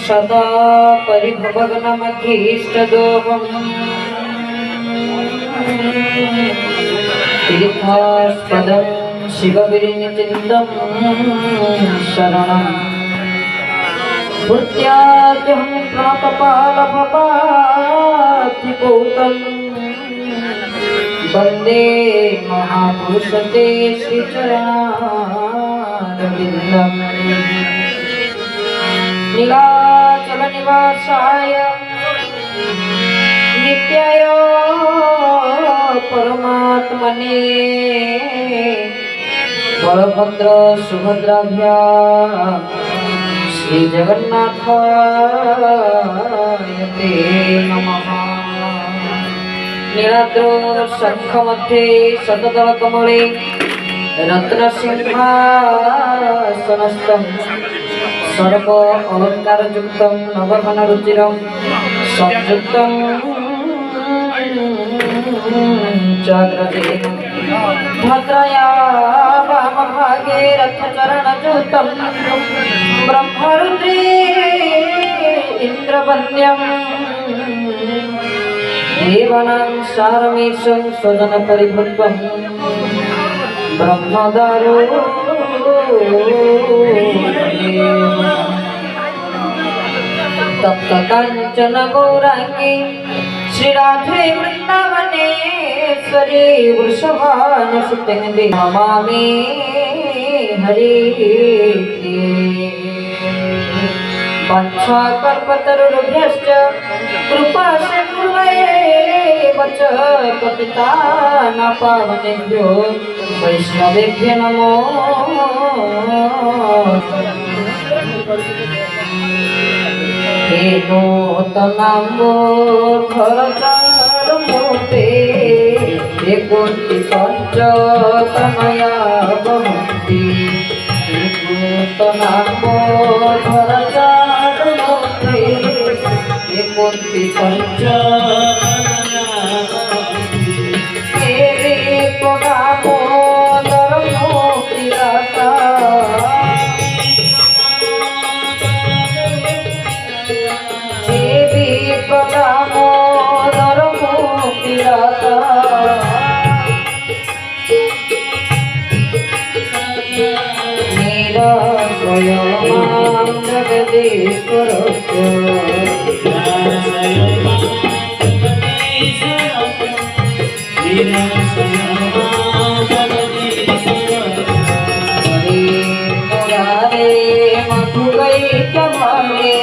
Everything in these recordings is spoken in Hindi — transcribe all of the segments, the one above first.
सदा परिभवग्नमधीष्टदोहम् तीर्थास्पदं शिवविरिञ्चिन्तं शरणं भूत्याद्यहं प्रातपालभपाधिपूतं वन्दे महापुरुषते श्रीचरणारविन्दम् नीलाचलनिवासाय नित्याय परमात्मने बलभद्र सुभद्राभ्यां श्रीजगन्नाथाय ते नमः। नीलाद्रौ शङ्खमध्ये शतदलकमले रत्नसिंहासनस्थं सर्व अलङ्कारयुक्तं नवघनरुचिरं संयुक्तं चाग्रजेन भद्रया वामभागे रथचरणयुतं ब्रह्मरुद्रे इन्द्रवन्द्यं देवानां सारमीशं स्वजनपरिभृत्वं ब्रह्मदारो तप्त कांचन गौरांगी श्रीराधे वृंदावनेश्वरी वृषभानुसुते नमामि हरि वंशाकल्पतरुभ्यश्च कृपा सिन्धुभ्येव च पतितानां पावनेभ्यो वैष्णवेभ्यो नमो। नूतनाम्बोधरचारुमूर्ते कोटि पञ्चतनया भवन्ति नूतनाम्बोधरचारुमूर्ते कोटि पञ्चतनया देवी त्वदामोदरमूर्तिदाता दामोदरमूर्तिदाता निराश्रय मां जगदीश्वरस्य हरे मधुगैकभागे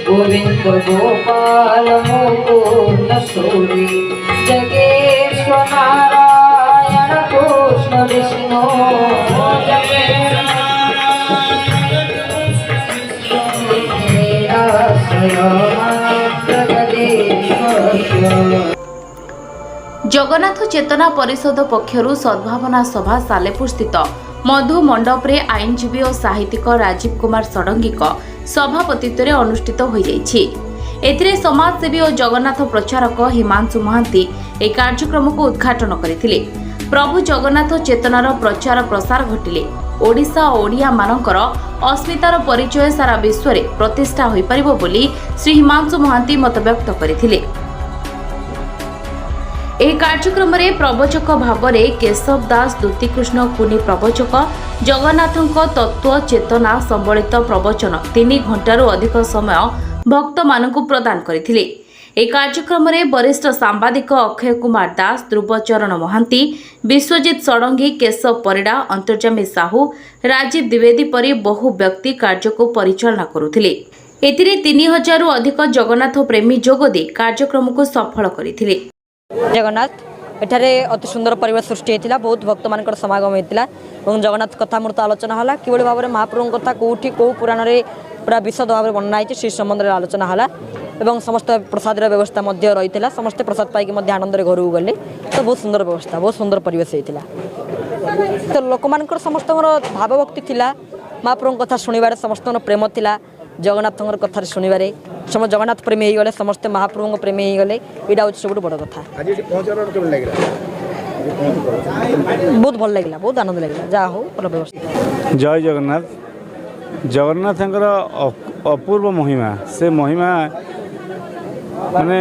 गोविंद गोपाल मुकुंद सूरी जगेश्वर नारायण कृष्ण विष्णु जगन्नाथ चेतना परिषद पक्षरु सद्भावना सभा सालेपुर स्थित मधु मंडपरे आईनजीवी और साहित्यिक राजीव कुमार षडंगी सभापतित्व अनुष्ठित हो जाइछि। एथिरे समाजसेवी और जगन्नाथ प्रचारक हिमांशु महांती ए कार्यक्रम को उद्घाटन करथिले। प्रभु जगन्नाथ चेतनार प्रचार प्रसार घटिले ओडिशा और ओडिया मानकर अस्मितार परिचय सारा विश्व में प्रतिष्ठा होई परिबो बोली श्री हिमांशु महांती मत व्यक्त करथिले। ଏହି କାର୍ଯ୍ୟକ୍ରମରେ ପ୍ରବଚକ ଭାବରେ କେଶବ ଦାସ ଦ୍ୟୁତିକୃଷ୍ଣ କୁନି ପ୍ରବଚକ ଜଗନ୍ନାଥଙ୍କ ତତ୍ତ୍ୱ ଚେତନା ସମ୍ବଳିତ ପ୍ରବଚନ 3 ଘଣ୍ଟାରୁ ଅଧିକ ସମୟ ଭକ୍ତମାନଙ୍କୁ ପ୍ରଦାନ କରିଥିଲେ। ଏହି କାର୍ଯ୍ୟକ୍ରମରେ ବରିଷ୍ଠ ସାମ୍ବାଦିକ ଅକ୍ଷୟ କୁମାର ଦାସ, ଧ୍ରୁବଚରଣ ମହାନ୍ତି, ବିଶ୍ୱଜିତ ଷଡଙ୍ଗୀ, କେଶବ ପରିଡ଼ା, ଅନ୍ତର୍ଯାମୀ ସାହୁ, ରାଜୀବ ଦ୍ୱିବେଦୀ ପରି ବହୁ ବ୍ୟକ୍ତି କାର୍ଯ୍ୟକୁ ପରିଚାଳନା କରୁଥିଲେ। ଏଥିରେ 3000ରୁ ଅଧିକ ଜଗନ୍ନାଥ ପ୍ରେମୀ ଯୋଗଦେଇ କାର୍ଯ୍ୟକ୍ରମକୁ ସଫଳ କରିଥିଲେ। जगन्नाथ एठारे अति सुंदर परिवेश सृष्टि होता बहुत भक्त मान समागम होता और जगन्नाथ कथा मूर्त आलोचना है कि भाव में महाप्रभु कथा कौटी कौ पुराण में पूरा विशद भाव में वर्णना है श्री संबंध में आलोचना है और समस्त प्रसाद व्यवस्था रही है समस्ते प्रसाद पाई आनंद घर को गले तो बहुत सुंदर व्यवस्था बहुत सुंदर परिवेश होता तो लोक मान समस्त भावभक्ति थिला महाप्रभु कथा शुणवार समस्त प्रेम थिला जगन्नाथ कथा शुणवे समस्त जगन्नाथ प्रेमी हो गले समस्ते महाप्रभु प्रेमी हो गले यहाँ हूँ सब बड़ कथा बहुत भल लगे बहुत आनंद लगे जहाँ हो भल व्यवस्था। जय जगन्नाथ जगन्नाथ अपूर्व महिमा से महिमा माने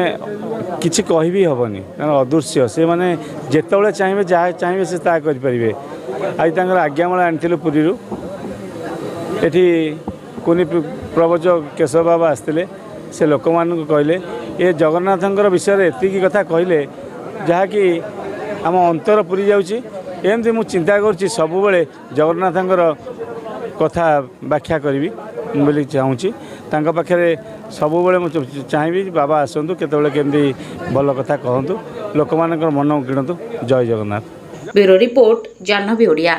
किसी कह भी हेनी अदृश्य से मैंने जिते चाहिए जहाँ चाहिए से ता करें आज आज्ञामाल आनी पुरी एठी कुनी प्रवचक केशव बाबा आसते से लोक मान कहले ये जगन्नाथंकर विषय एतिकी कथा कहले जहाँकि आम अंतर पूरी जाऊँगी एमती मु चिंता करुँची सबुबले जगन्नाथंकर कथा व्याख्या करी बोली चाहूँगी तांका पाखे सबुबले मु चाहिए बाबा आसतु केतबेले केमती भल कथा कहतु लोक मान मन किणतु जय जगन्नाथ। Bureau report Jahnavi Odia.